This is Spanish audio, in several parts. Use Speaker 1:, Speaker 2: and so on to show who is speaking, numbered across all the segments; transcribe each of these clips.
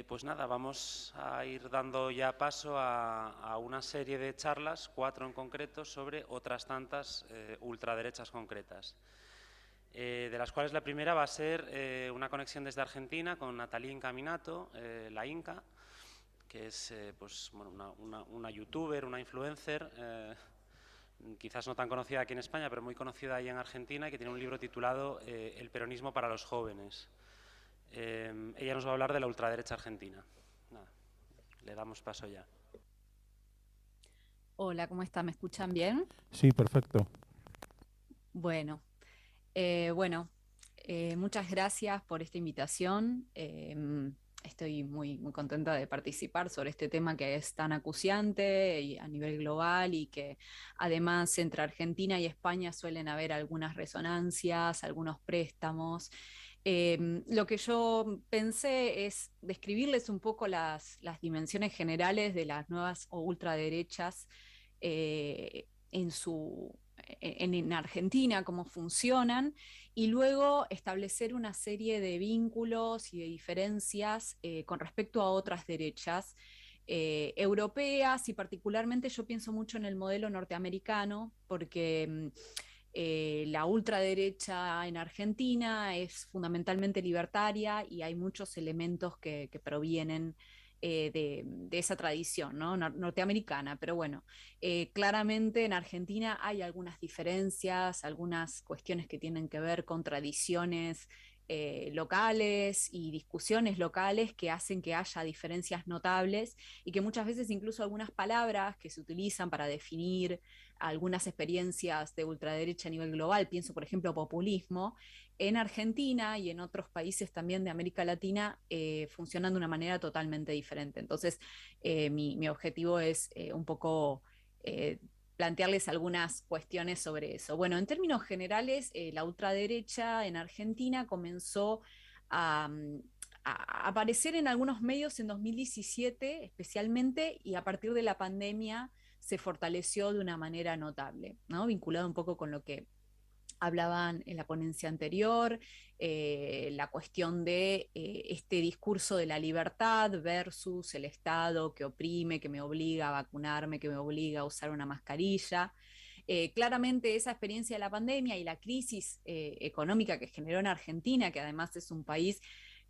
Speaker 1: Pues nada, vamos a ir dando ya paso a una serie de charlas, 4 en concreto, sobre otras tantas ultraderechas concretas. De las cuales la primera va a ser una conexión desde Argentina con Natalie Incaminato, la Inca, que es pues, bueno, una youtuber, una influencer, quizás no tan conocida aquí en España, pero muy conocida ahí en Argentina, y que tiene un libro titulado El peronismo para los jóvenes. Ella nos va a hablar de la ultraderecha argentina. Nada, le damos paso ya.
Speaker 2: Hola, ¿cómo está? ¿Me escuchan bien?
Speaker 3: Sí, perfecto.
Speaker 2: Bueno, bueno, muchas gracias por esta invitación. Estoy muy contenta de participar sobre este tema que es tan acuciante y a nivel global y que además entre Argentina y España suelen haber algunas resonancias, algunos préstamos. Lo que yo pensé es describirles un poco las dimensiones generales de las nuevas o ultraderechas en en Argentina, cómo funcionan, y luego establecer una serie de vínculos y de diferencias con respecto a otras derechas europeas, y particularmente yo pienso mucho en el modelo norteamericano, porque la ultraderecha en Argentina es fundamentalmente libertaria y hay muchos elementos que provienen de esa tradición, ¿no? Norteamericana, pero bueno, claramente en Argentina hay algunas diferencias, algunas cuestiones que tienen que ver con tradiciones locales y discusiones locales que hacen que haya diferencias notables y que muchas veces incluso algunas palabras que se utilizan para definir algunas experiencias de ultraderecha a nivel global, pienso por ejemplo populismo, en Argentina y en otros países también de América Latina funcionan de una manera totalmente diferente. Entonces, mi objetivo es un poco plantearles algunas cuestiones sobre eso. Bueno, en términos generales, la ultraderecha en Argentina comenzó a, a aparecer en algunos medios en 2017 especialmente, y a partir de la pandemia se fortaleció de una manera notable, ¿no? Vinculado un poco con lo que hablaban en la ponencia anterior, la cuestión de este discurso de la libertad versus el Estado que oprime, que me obliga a vacunarme, que me obliga a usar una mascarilla. Claramente esa experiencia de la pandemia y la crisis económica que generó en Argentina, que además es un país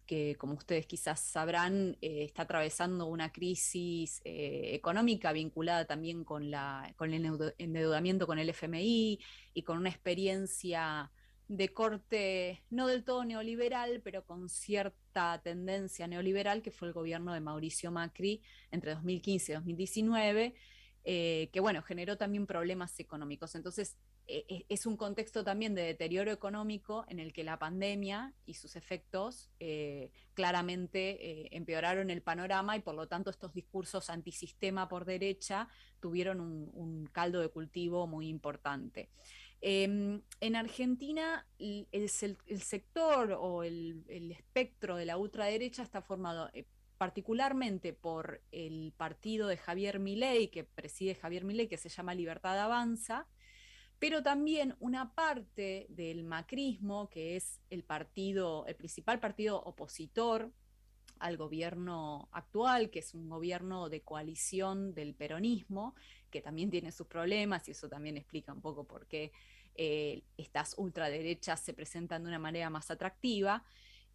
Speaker 2: que, como ustedes quizás sabrán, está atravesando una crisis económica vinculada también con el endeudamiento con el FMI y con una experiencia de corte no del todo neoliberal, pero con cierta tendencia neoliberal, que fue el gobierno de Mauricio Macri entre 2015 y 2019, que bueno, generó también problemas económicos. Entonces, es un contexto también de deterioro económico en el que la pandemia y sus efectos claramente empeoraron el panorama, y por lo tanto estos discursos antisistema por derecha tuvieron caldo de cultivo muy importante. En Argentina el sector o el espectro de la ultraderecha está formado particularmente por el partido de Javier Milei, que preside Javier Milei, que se llama Libertad Avanza, pero también una parte del macrismo, que es el principal partido opositor al gobierno actual, que es un gobierno de coalición del peronismo, que también tiene sus problemas, y eso también explica un poco por qué estas ultraderechas se presentan de una manera más atractiva.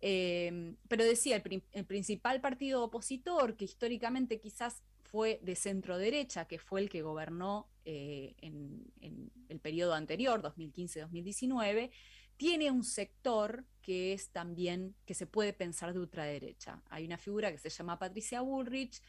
Speaker 2: Pero decía, el principal partido opositor, que históricamente quizás fue de centro derecha, que fue el que gobernó en el periodo anterior, 2015-2019, tiene un sector que es también, que se puede pensar de ultraderecha. Hay una figura que se llama Patricia Bullrich,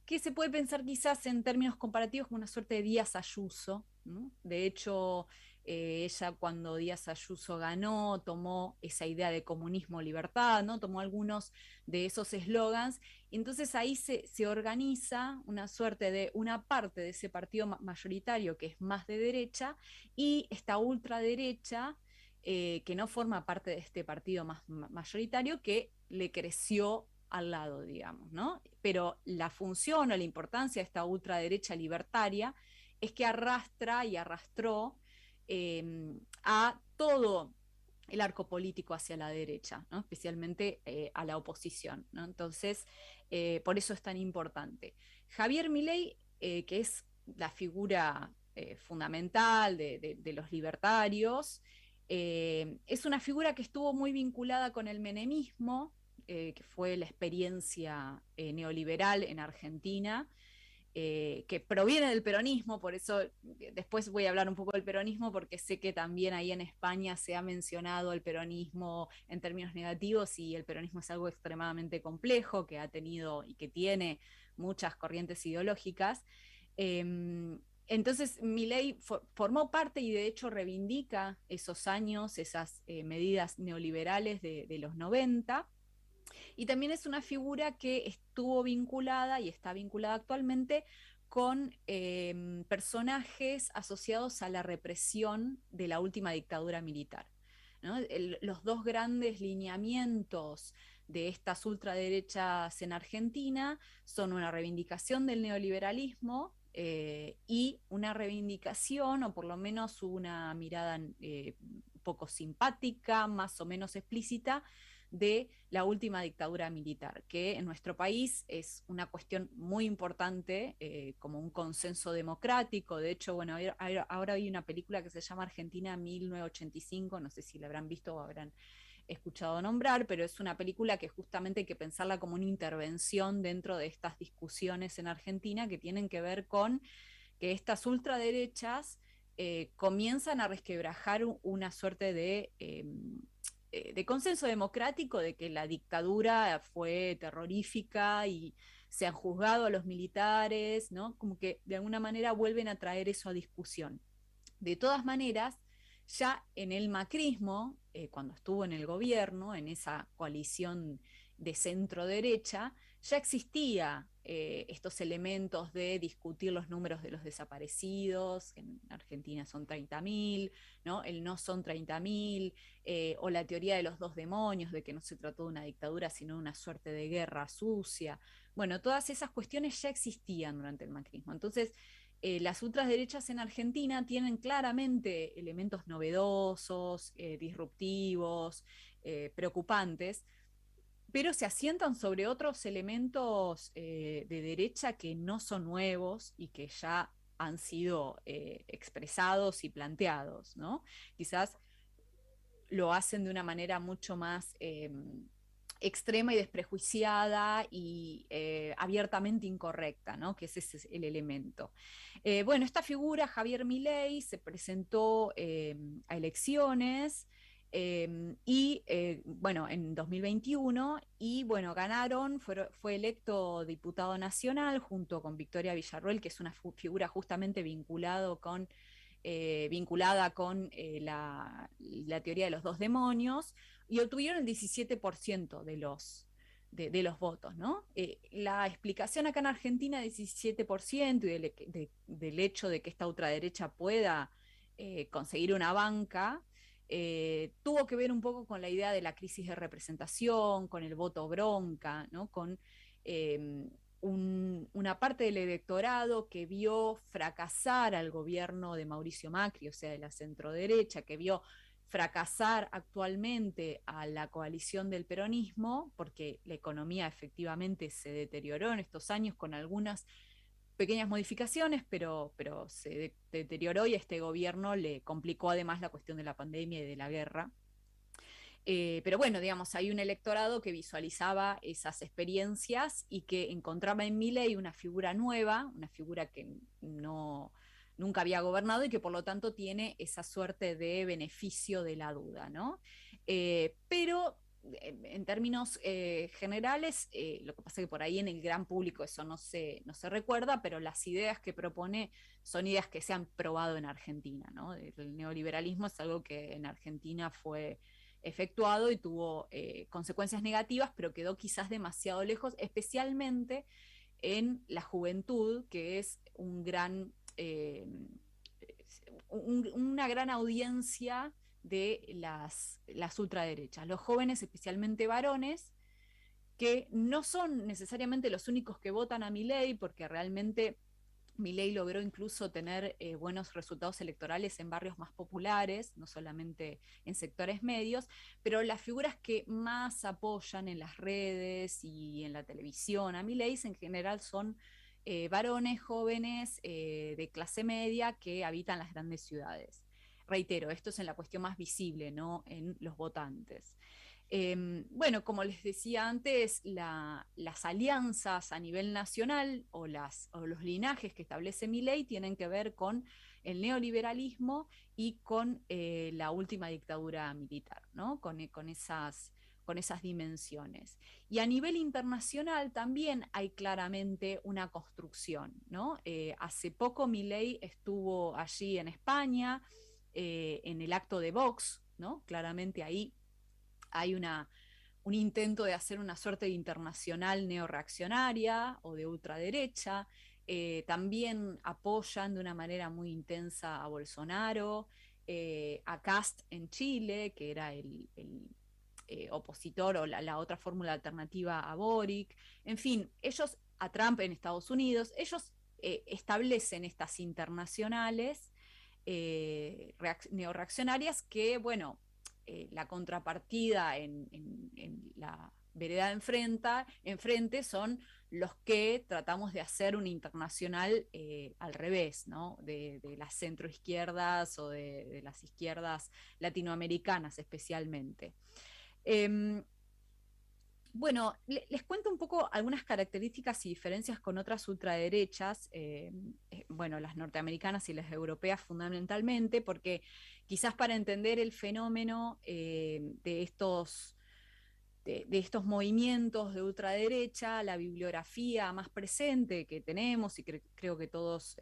Speaker 2: que se puede pensar quizás en términos comparativos como una suerte de Díaz Ayuso, ¿no? De hecho, ella cuando Díaz Ayuso ganó, tomó esa idea de comunismo libertad, ¿no? Tomó algunos de esos eslogans, y entonces ahí se organiza una suerte de una parte de ese partido mayoritario que es más de derecha, y esta ultraderecha que no forma parte de este partido más mayoritario, que le creció al lado, digamos, ¿no? Pero la función o la importancia de esta ultraderecha libertaria es que arrastra y arrastró a todo el arco político hacia la derecha, ¿no? Especialmente a la oposición, ¿no? Entonces, por eso es tan importante. Javier Milei, que es la figura fundamental de los libertarios, es una figura que estuvo muy vinculada con el menemismo, que fue la experiencia neoliberal en Argentina, que proviene del peronismo, por eso después voy a hablar un poco del peronismo, porque sé que también ahí en España se ha mencionado el peronismo en términos negativos, y el peronismo es algo extremadamente complejo, que ha tenido y que tiene muchas corrientes ideológicas. Entonces, Milei formó parte y de hecho reivindica esos años, esas medidas neoliberales de los 90, y también es una figura que estuvo vinculada y está vinculada actualmente con personajes asociados a la represión de la última dictadura militar, ¿no? Los dos grandes lineamientos de estas ultraderechas en Argentina son una reivindicación del neoliberalismo y una reivindicación, o por lo menos una mirada poco simpática, más o menos explícita, de la última dictadura militar, que en nuestro país es una cuestión muy importante, como un consenso democrático. De hecho, bueno, ahora hay una película que se llama Argentina 1985, no sé si la habrán visto o habrán escuchado nombrar, pero es una película que justamente hay que pensarla como una intervención dentro de estas discusiones en Argentina, que tienen que ver con que estas ultraderechas comienzan a resquebrajar una suerte de consenso democrático, de que la dictadura fue terrorífica y se han juzgado a los militares, ¿no? Como que de alguna manera vuelven a traer eso a discusión. De todas maneras, ya en el macrismo, cuando estuvo en el gobierno, en esa coalición de centro-derecha, ya existía estos elementos de discutir los números de los desaparecidos, que en Argentina son 30.000, ¿no? El no son 30.000, o la teoría de los dos demonios, de que no se trató de una dictadura, sino de una suerte de guerra sucia. Bueno, todas esas cuestiones ya existían durante el macrismo. Entonces, las ultraderechas en Argentina tienen claramente elementos novedosos, disruptivos, preocupantes, pero se asientan sobre otros elementos de derecha que no son nuevos y que ya han sido expresados y planteados, ¿no? Quizás lo hacen de una manera mucho más extrema y desprejuiciada y abiertamente incorrecta, ¿no? Que ese es el elemento. Bueno, esta figura, Javier Milei, se presentó a elecciones bueno, en 2021, y bueno, ganaron, fue electo diputado nacional junto con Victoria Villarroel, que es una figura justamente vinculada con la teoría de los dos demonios, y obtuvieron el 17% de los votos, ¿no? La explicación acá en Argentina del 17% y del hecho de que esta ultraderecha pueda conseguir una banca, tuvo que ver un poco con la idea de la crisis de representación, con el voto bronca, ¿no? Con una parte del electorado que vio fracasar al gobierno de Mauricio Macri, o sea, de la centroderecha, que vio fracasar actualmente a la coalición del peronismo, porque la economía efectivamente se deterioró en estos años con algunas pequeñas modificaciones, pero se deterioró, y a este gobierno le complicó además la cuestión de la pandemia y de la guerra. Pero bueno, digamos, hay un electorado que visualizaba esas experiencias y que encontraba en Milei una figura nueva, una figura que nunca había gobernado y que por lo tanto tiene esa suerte de beneficio de la duda, ¿no? Pero en términos generales, lo que pasa es que por ahí en el gran público eso no se recuerda, pero las ideas que propone son ideas que se han probado en Argentina, ¿no? El neoliberalismo es algo que en Argentina fue efectuado y tuvo consecuencias negativas, pero quedó quizás demasiado lejos, especialmente en la juventud, que es una gran audiencia de las ultraderechas. Los jóvenes, especialmente varones, que no son necesariamente los únicos que votan a Milei, porque realmente Milei logró incluso tener buenos resultados electorales en barrios más populares, no solamente en sectores medios, pero las figuras que más apoyan en las redes y en la televisión a Milei en general son varones jóvenes de clase media que habitan las grandes ciudades. Reitero, esto es en la cuestión más visible, no en los votantes. Bueno, como les decía antes, las alianzas a nivel nacional o los linajes que establece mi ley tienen que ver con el neoliberalismo y con la última dictadura militar, ¿no? Con esas dimensiones. Y a nivel internacional también hay claramente una construcción, ¿no? Hace poco Milei estuvo allí en España, en el acto de Vox, ¿no? Claramente ahí hay un intento de hacer una suerte de internacional neoreaccionaria o de ultraderecha. También apoyan de una manera muy intensa a Bolsonaro, a Cast en Chile, que era el opositor o la otra fórmula alternativa a Boric. En fin, ellos a Trump en Estados Unidos, ellos establecen estas internacionales neoreaccionarias que, bueno, la contrapartida en la vereda enfrente son los que tratamos de hacer una internacional al revés, ¿no? De las centroizquierdas o de las izquierdas latinoamericanas especialmente. Eh, bueno, les cuento un poco algunas características y diferencias con otras ultraderechas, bueno, las norteamericanas y las europeas fundamentalmente, porque quizás para entender el fenómeno de estos movimientos de ultraderecha, la bibliografía más presente que tenemos y creo que todos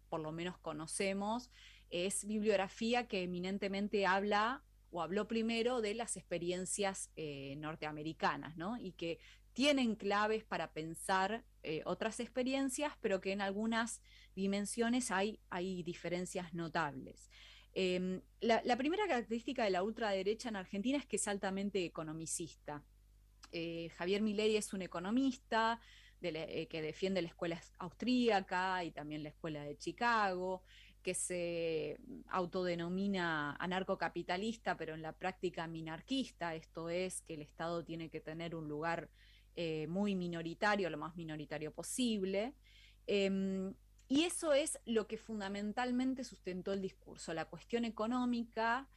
Speaker 2: por lo menos conocemos, es bibliografía que eminentemente habla o habló primero de las experiencias norteamericanas, ¿no? Y que tienen claves para pensar otras experiencias, pero que en algunas dimensiones hay diferencias notables. La primera característica de la ultraderecha en Argentina es que es altamente economicista. Javier Milei es un economista que defiende la escuela austríaca y también la escuela de Chicago, que se autodenomina anarcocapitalista, pero en la práctica minarquista, esto es que el Estado tiene que tener un lugar muy minoritario, lo más minoritario posible. Eh, y eso es lo que fundamentalmente sustentó el discurso, la cuestión económica,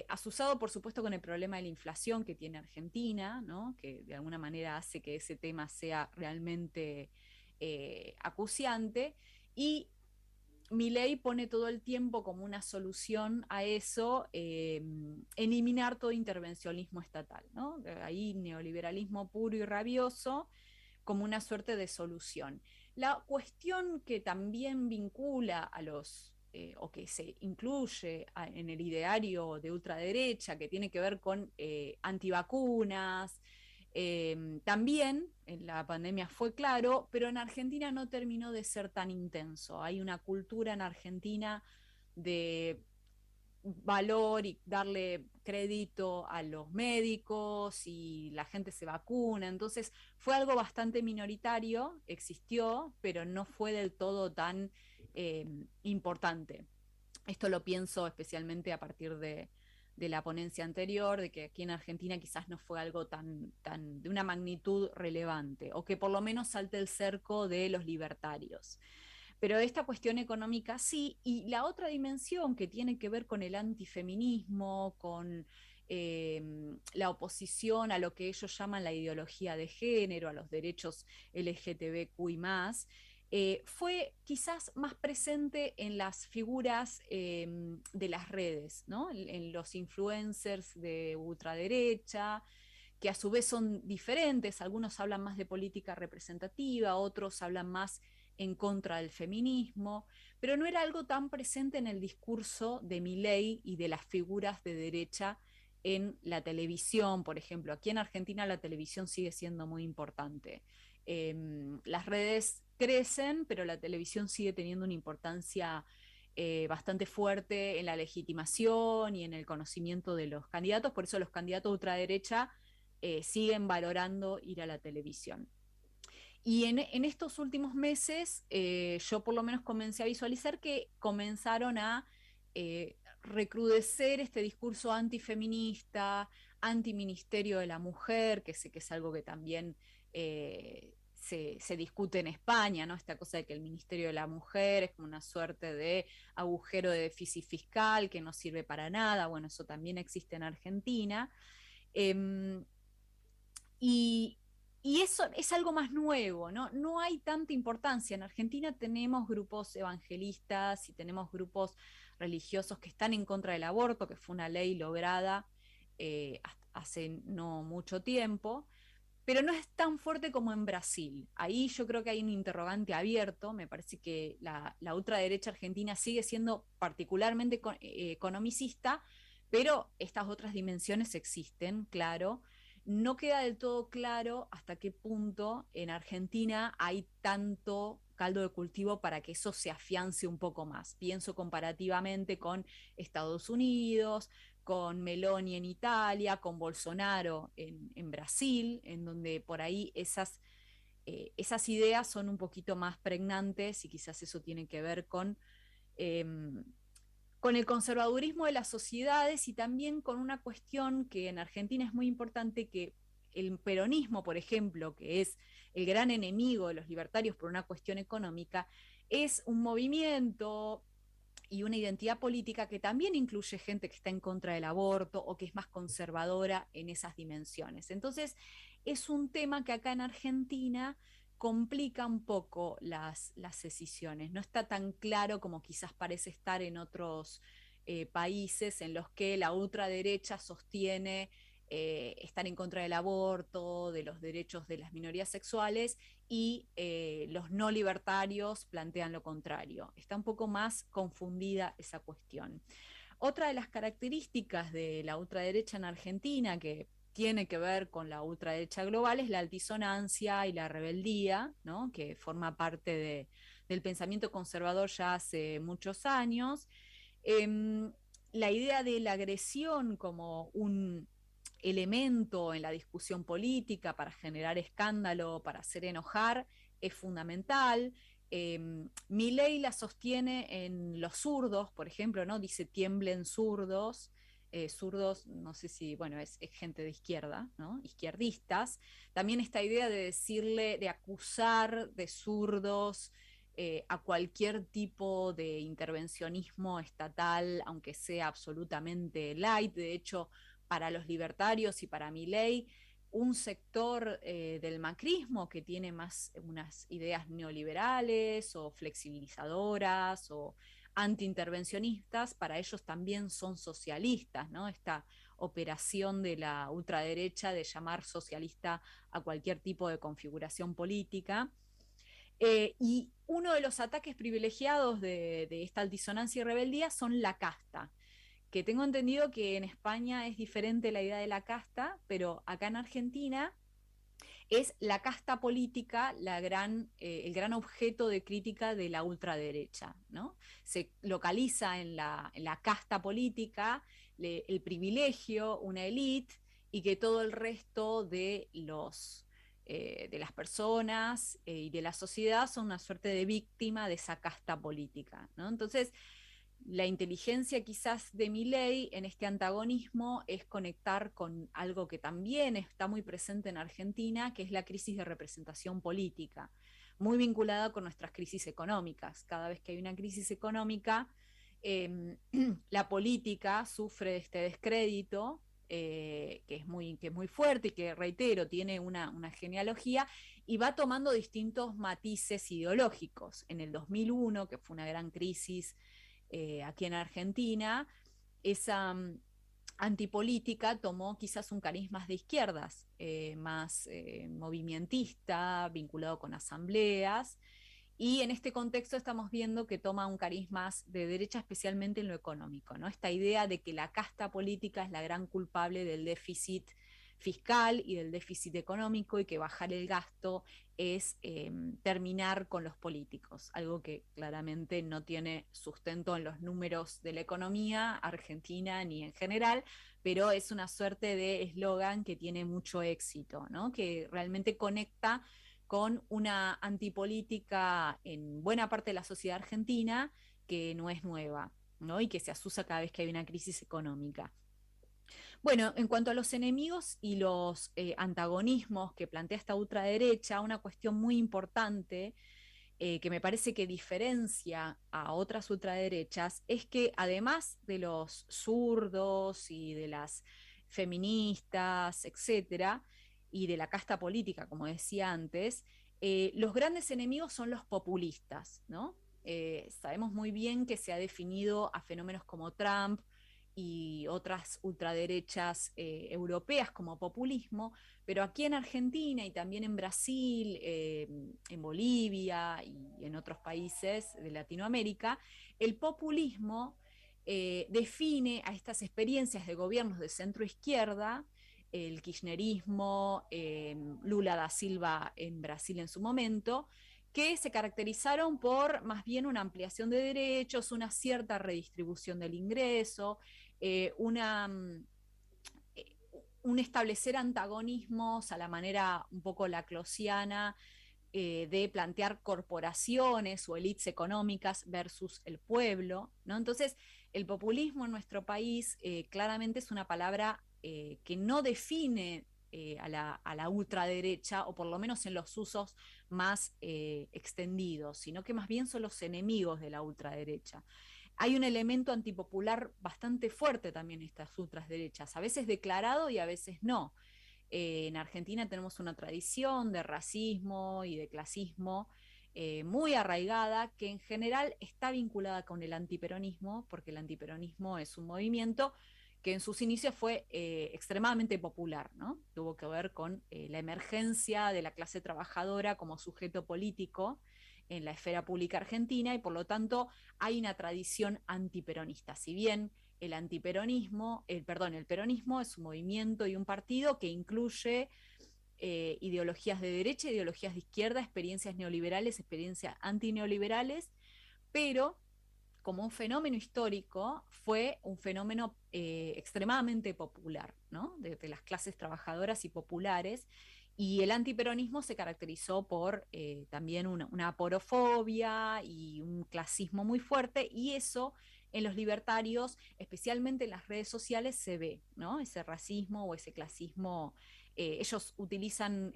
Speaker 2: asusado por supuesto con el problema de la inflación que tiene Argentina, ¿no? Que de alguna manera hace que ese tema sea realmente acuciante, y Milei pone todo el tiempo como una solución a eso, eliminar todo intervencionismo estatal, ¿no? Ahí neoliberalismo puro y rabioso como una suerte de solución. La cuestión que también vincula a los o que se incluye en el ideario de ultraderecha, que tiene que ver con antivacunas, también en la pandemia fue claro, pero en Argentina no terminó de ser tan intenso. Hay una cultura en Argentina de valor y darle crédito a los médicos y la gente se vacuna. Entonces fue algo bastante minoritario, existió, pero no fue del todo tan importante. Esto lo pienso especialmente a partir de la ponencia anterior, de que aquí en Argentina quizás no fue algo tan de una magnitud relevante, o que por lo menos salte el cerco de los libertarios. Pero esta cuestión económica sí, y la otra dimensión que tiene que ver con el antifeminismo, con la oposición a lo que ellos llaman la ideología de género, a los derechos LGTBQI más, fue quizás más presente en las figuras de las redes, ¿no? En los influencers de ultraderecha, que a su vez son diferentes, algunos hablan más de política representativa, otros hablan más en contra del feminismo, pero no era algo tan presente en el discurso de Milei y de las figuras de derecha en la televisión, por ejemplo. Aquí en Argentina la televisión sigue siendo muy importante. Las redes crecen, pero la televisión sigue teniendo una importancia bastante fuerte en la legitimación y en el conocimiento de los candidatos, por eso los candidatos de ultraderecha siguen valorando ir a la televisión. Y en estos últimos meses yo por lo menos comencé a visualizar que comenzaron a recrudecer este discurso antifeminista, antiministerio de la mujer, que sé que es algo que también se discute en España, ¿no? Esta cosa de que el Ministerio de la Mujer es como una suerte de agujero de déficit fiscal que no sirve para nada. Bueno, eso también existe en Argentina. Eh, y, y eso es algo más nuevo, ¿no? No hay tanta importancia. En Argentina tenemos grupos evangelistas y tenemos grupos religiosos que están en contra del aborto, que fue una ley lograda hace no mucho tiempo, pero no es tan fuerte como en Brasil. Ahí yo creo que hay un interrogante abierto. Me parece que la ultraderecha argentina sigue siendo particularmente economicista, pero estas otras dimensiones existen, claro. No queda del todo claro hasta qué punto en Argentina hay tanto caldo de cultivo para que eso se afiance un poco más. Pienso comparativamente con Estados Unidos, con Meloni en Italia, con Bolsonaro en Brasil, en donde por ahí esas ideas son un poquito más pregnantes y quizás eso tiene que ver eh, con el conservadurismo de las sociedades y también con una cuestión que en Argentina es muy importante, que el peronismo, por ejemplo, que es el gran enemigo de los libertarios por una cuestión económica, es un movimiento y una identidad política que también incluye gente que está en contra del aborto o que es más conservadora en esas dimensiones. Entonces, es un tema que acá en Argentina complica un poco las decisiones. No está tan claro como quizás parece estar en otros países en los que la ultraderecha sostiene estar en contra del aborto, de los derechos de las minorías sexuales, y los no libertarios plantean lo contrario. Está un poco más confundida esa cuestión. Otra de las características de la ultraderecha en Argentina, que tiene que ver con la ultraderecha global, es la altisonancia y la rebeldía, ¿no? Que forma parte del pensamiento conservador ya hace muchos años. Eh, la idea de la agresión como un elemento en la discusión política para generar escándalo, para hacer enojar, es fundamental. Milei la sostiene en los zurdos, por ejemplo, ¿no? Dice tiemblen zurdos. Zurdos, no sé si, bueno, es gente de izquierda, ¿no? Izquierdistas. También esta idea de decirle, de acusar de zurdos a cualquier tipo de intervencionismo estatal, aunque sea absolutamente light. De hecho, para los libertarios y para Milei, un sector del macrismo que tiene más unas ideas neoliberales o flexibilizadoras o antiintervencionistas, para ellos también son socialistas, ¿no? Esta operación de la ultraderecha de llamar socialista a cualquier tipo de configuración política. Y uno de los ataques privilegiados de esta altisonancia y rebeldía son la casta, que tengo entendido que en España es diferente la idea de la casta, pero acá en Argentina es la casta política el gran objeto de crítica de la ultraderecha, ¿no? Se localiza en la casta política el privilegio, una élite, y que todo el resto de las personas y de la sociedad son una suerte de víctima de esa casta política, ¿no? Entonces, la inteligencia quizás de Milei en este antagonismo es conectar con algo que también está muy presente en Argentina, que es la crisis de representación política, muy vinculada con nuestras crisis económicas. Cada vez que hay una crisis económica, la política sufre de este descrédito, que es muy fuerte y que, reitero, tiene una genealogía y va tomando distintos matices ideológicos. En el 2001, que fue una gran crisis aquí en Argentina, esa antipolítica tomó quizás un cariz más de izquierdas, más movimentista, vinculado con asambleas, y en este contexto estamos viendo que toma un cariz más de derecha, especialmente en lo económico, ¿no? Esta idea de que la casta política es la gran culpable del déficit fiscal y del déficit económico, y que bajar el gasto es terminar con los políticos, algo que claramente no tiene sustento en los números de la economía argentina ni en general, pero es una suerte de eslogan que tiene mucho éxito, ¿no? Que realmente conecta con una antipolítica en buena parte de la sociedad argentina que no es nueva, ¿no? Y que se asusa cada vez que hay una crisis económica. Bueno, en cuanto a los enemigos y los antagonismos que plantea esta ultraderecha, una cuestión muy importante que me parece que diferencia a otras ultraderechas es que además de los zurdos y de las feministas, etcétera, y de la casta política, como decía antes, los grandes enemigos son los populistas, ¿no? Sabemos muy bien que se ha definido a fenómenos como Trump y otras ultraderechas europeas como populismo, pero aquí en Argentina y también en Brasil, en Bolivia y en otros países de Latinoamérica, el populismo define a estas experiencias de gobiernos de centro izquierda, el kirchnerismo, Lula da Silva en Brasil en su momento, que se caracterizaron por más bien una ampliación de derechos, una cierta redistribución del ingreso, una un establecer antagonismos a la manera un poco laclosiana de plantear corporaciones o élites económicas versus el pueblo, ¿no? Entonces, el populismo en nuestro país claramente es una palabra que no define a la ultraderecha, o por lo menos en los usos más extendidos, sino que más bien son los enemigos de la ultraderecha. Hay un elemento antipopular bastante fuerte también en estas ultraderechas, a veces declarado y a veces no. En Argentina tenemos una tradición de racismo y de clasismo muy arraigada, que en general está vinculada con el antiperonismo, porque el antiperonismo es un movimiento que en sus inicios fue extremadamente popular, ¿no? Tuvo que ver con la emergencia de la clase trabajadora como sujeto político en la esfera pública argentina, y por lo tanto hay una tradición antiperonista. Si bien el peronismo es un movimiento y un partido que incluye ideologías de derecha, ideologías de izquierda, experiencias neoliberales, experiencias antineoliberales, pero como un fenómeno histórico fue un fenómeno extremadamente popular, ¿no? De las clases trabajadoras y populares, y el antiperonismo se caracterizó por también una aporofobia y un clasismo muy fuerte, y eso en los libertarios, especialmente en las redes sociales, se ve, ¿no? Ese racismo o ese clasismo. Ellos utilizan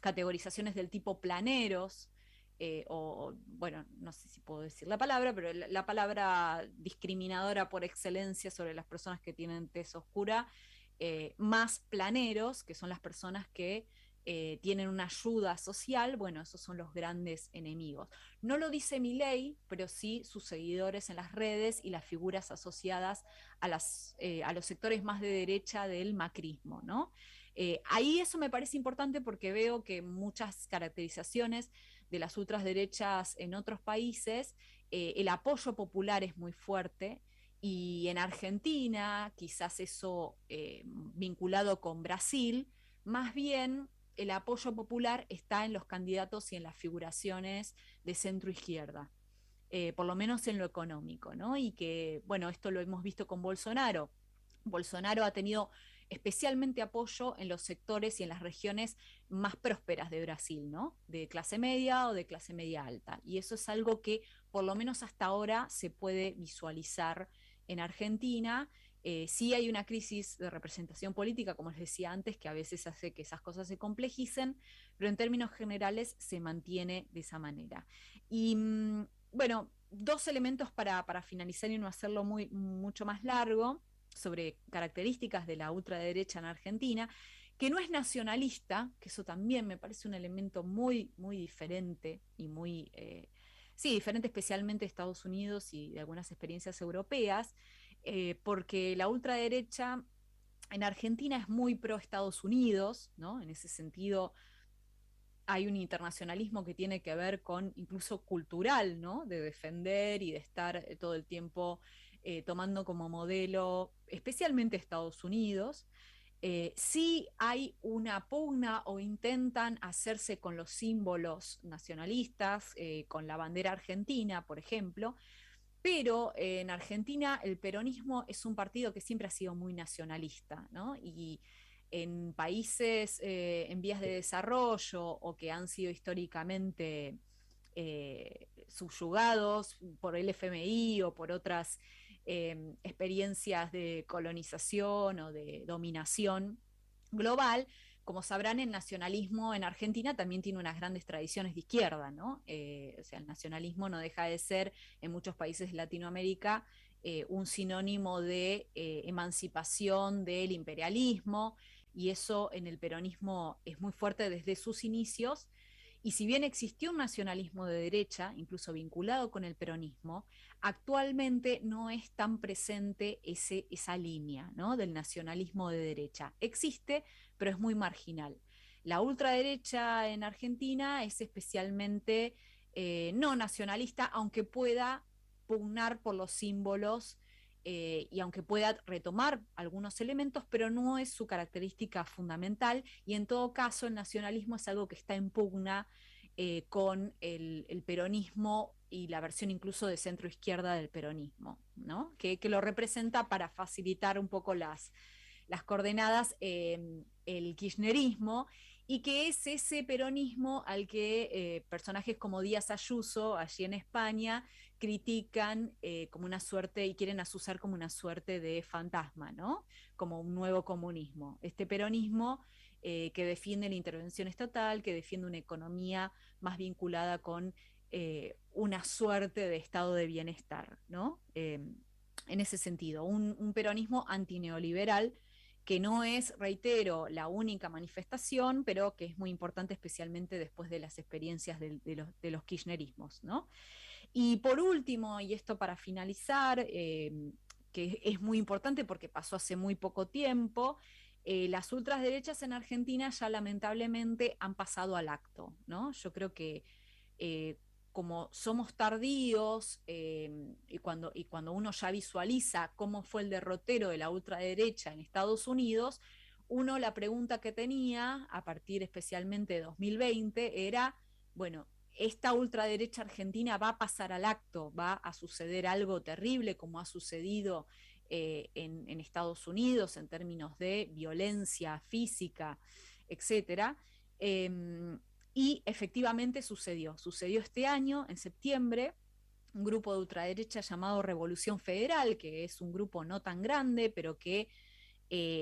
Speaker 2: categorizaciones del tipo planeros, bueno, no sé si puedo decir la palabra, pero la palabra discriminadora por excelencia sobre las personas que tienen tez oscura, más planeros, que son las personas que tienen una ayuda social. Bueno, esos son los grandes enemigos. No lo dice Milei, pero sí sus seguidores en las redes y las figuras asociadas a los sectores más de derecha del macrismo, ¿no? Ahí eso me parece importante porque veo que muchas caracterizaciones de las ultraderechas en otros países, el apoyo popular es muy fuerte, y en Argentina, quizás eso vinculado con Brasil, más bien el apoyo popular está en los candidatos y en las figuraciones de centro izquierda, por lo menos en lo económico, ¿no? Y que, bueno, esto lo hemos visto con Bolsonaro. Bolsonaro ha tenido especialmente apoyo en los sectores y en las regiones más prósperas de Brasil, ¿no? De clase media o de clase media alta. Y eso es algo que por lo menos hasta ahora se puede visualizar en Argentina. Sí hay una crisis de representación política, como les decía antes, que a veces hace que esas cosas se complejicen, pero en términos generales se mantiene de esa manera. Y bueno, dos elementos para finalizar y no hacerlo mucho más largo sobre características de la ultraderecha en Argentina, que no es nacionalista, que eso también me parece un elemento muy diferente y sí, diferente especialmente de Estados Unidos y de algunas experiencias europeas, porque la ultraderecha en Argentina es muy pro Estados Unidos, ¿no? En ese sentido hay un internacionalismo que tiene que ver con incluso cultural, ¿no? De defender y de estar todo el tiempo tomando como modelo, especialmente Estados Unidos. Sí hay una pugna o intentan hacerse con los símbolos nacionalistas, con la bandera argentina, por ejemplo, pero en Argentina el peronismo es un partido que siempre ha sido muy nacionalista, ¿no? Y en países en vías de desarrollo o que han sido históricamente subyugados por el FMI o por otras experiencias de colonización o de dominación global. Como sabrán, el nacionalismo en Argentina también tiene unas grandes tradiciones de izquierda, ¿no? O sea, el nacionalismo no deja de ser en muchos países de Latinoamérica un sinónimo de emancipación del imperialismo, y eso en el peronismo es muy fuerte desde sus inicios. Y si bien existió un nacionalismo de derecha, incluso vinculado con el peronismo, actualmente no es tan presente esa línea, ¿no?, del nacionalismo de derecha. Existe, pero es muy marginal. La ultraderecha en Argentina es especialmente no nacionalista, aunque pueda pugnar por los símbolos y aunque pueda retomar algunos elementos, pero no es su característica fundamental, y en todo caso el nacionalismo es algo que está en pugna con el peronismo y la versión incluso de centro izquierda del peronismo, ¿no? Que lo representa, para facilitar un poco las coordenadas, el kirchnerismo, y que es ese peronismo al que personajes como Díaz Ayuso, allí en España, critican como una suerte y quieren asusar como una suerte de fantasma, ¿no? Como un nuevo comunismo. Este peronismo que defiende la intervención estatal, que defiende una economía más vinculada con una suerte de estado de bienestar, ¿no? En ese sentido, un peronismo antineoliberal que no es, reitero, la única manifestación, pero que es muy importante especialmente después de las experiencias de los kirchnerismos, ¿no? Y por último, y esto para finalizar, que es muy importante porque pasó hace muy poco tiempo, las ultraderechas en Argentina ya lamentablemente han pasado al acto, ¿no? Yo creo que eh, como somos tardíos y cuando uno ya visualiza cómo fue el derrotero de la ultraderecha en Estados Unidos, uno la pregunta que tenía a partir especialmente de 2020 era, bueno, esta ultraderecha argentina va a pasar al acto, va a suceder algo terrible como ha sucedido en Estados Unidos en términos de violencia física, etcétera. Y efectivamente sucedió este año, en septiembre, un grupo de ultraderecha llamado Revolución Federal, que es un grupo no tan grande, pero que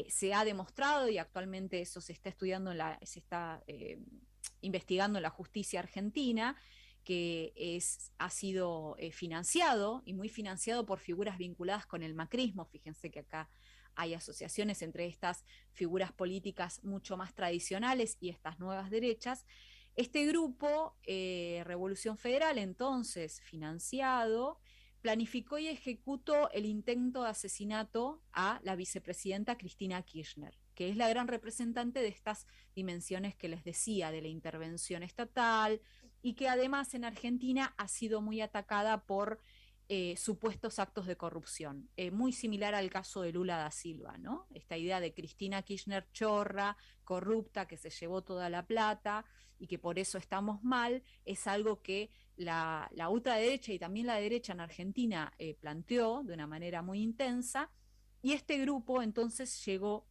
Speaker 2: se ha demostrado, y actualmente eso se está estudiando, se está investigando en la justicia argentina, que ha sido financiado, y muy financiado por figuras vinculadas con el macrismo. Fíjense que acá hay asociaciones entre estas figuras políticas mucho más tradicionales y estas nuevas derechas. Este grupo, Revolución Federal, entonces financiado, planificó y ejecutó el intento de asesinato a la vicepresidenta Cristina Kirchner, que es la gran representante de estas dimensiones que les decía, de la intervención estatal, y que además en Argentina ha sido muy atacada por supuestos actos de corrupción, muy similar al caso de Lula da Silva, ¿no? Esta idea de Cristina Kirchner chorra, corrupta, que se llevó toda la plata y que por eso estamos mal, es algo que la ultraderecha y también la derecha en Argentina planteó de una manera muy intensa, y este grupo entonces llegó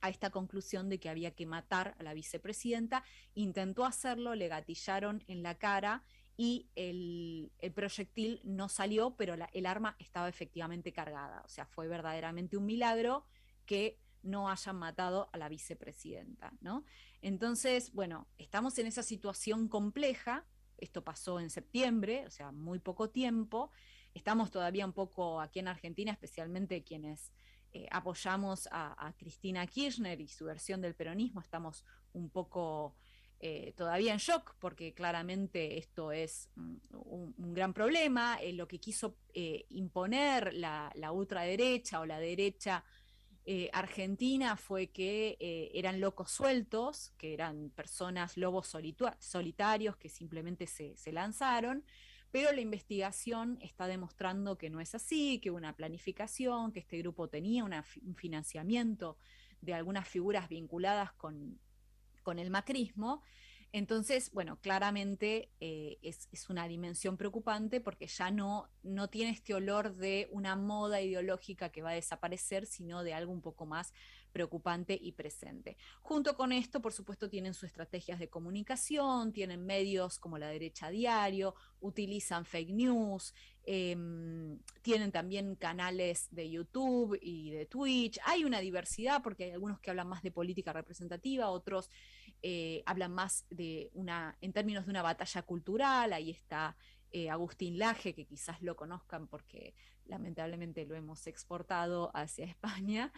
Speaker 2: a esta conclusión de que había que matar a la vicepresidenta, intentó hacerlo, le gatillaron en la cara y el proyectil no salió, pero el arma estaba efectivamente cargada. O sea, fue verdaderamente un milagro que no hayan matado a la vicepresidenta, ¿no? Entonces, bueno, estamos en esa situación compleja. Esto pasó en septiembre, o sea, muy poco tiempo. Estamos todavía un poco aquí en Argentina, especialmente quienes apoyamos a Cristina Kirchner y su versión del peronismo, estamos un poco todavía en shock, porque claramente esto es un gran problema. Lo que quiso imponer la ultraderecha o la derecha argentina fue que eran locos sueltos, que eran personas, lobos solitarios que simplemente se lanzaron, pero la investigación está demostrando que no es así, que hubo una planificación, que este grupo tenía un financiamiento de algunas figuras vinculadas con el macrismo. Entonces, bueno, claramente es una dimensión preocupante porque ya no tiene este olor de una moda ideológica que va a desaparecer, sino de algo un poco más preocupante y presente. Junto con esto, por supuesto, tienen sus estrategias de comunicación, tienen medios como la derecha diario, utilizan fake news, eh, tienen también canales de YouTube y de Twitch. Hay una diversidad porque hay algunos que hablan más de política representativa, otros hablan más en términos de una batalla cultural. Ahí está Agustín Laje, que quizás lo conozcan porque lamentablemente lo hemos exportado hacia España.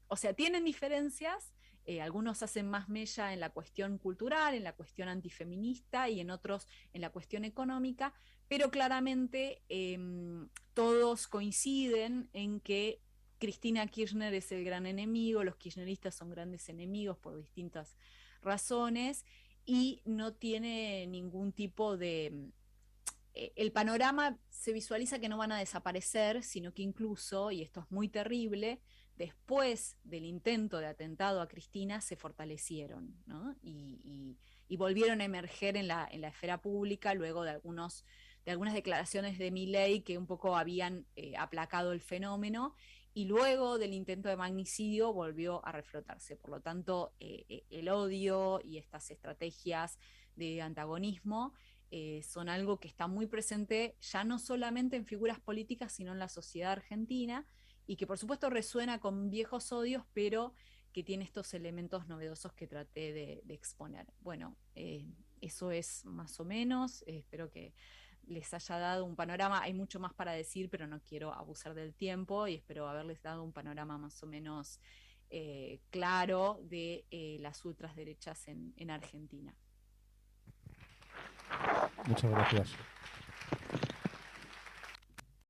Speaker 2: O sea, tienen diferencias. Algunos hacen más mella en la cuestión cultural, en la cuestión antifeminista y en otros en la cuestión económica, pero claramente todos coinciden en que Cristina Kirchner es el gran enemigo, los kirchneristas son grandes enemigos por distintas razones y no tiene ningún tipo de... El panorama se visualiza que no van a desaparecer, sino que incluso, y esto es muy terrible, después del intento de atentado a Cristina se fortalecieron, ¿no? Y volvieron a emerger en la esfera pública luego de algunas declaraciones de Milei que un poco habían aplacado el fenómeno, y luego del intento de magnicidio volvió a reflotarse. Por lo tanto, el odio y estas estrategias de antagonismo son algo que está muy presente ya no solamente en figuras políticas, sino en la sociedad argentina, y que por supuesto resuena con viejos odios, pero que tiene estos elementos novedosos que traté de exponer. Bueno, eso es más o menos, espero que les haya dado un panorama. Hay mucho más para decir, pero no quiero abusar del tiempo y espero haberles dado un panorama más o menos claro de las ultraderechas en Argentina.
Speaker 3: Muchas gracias.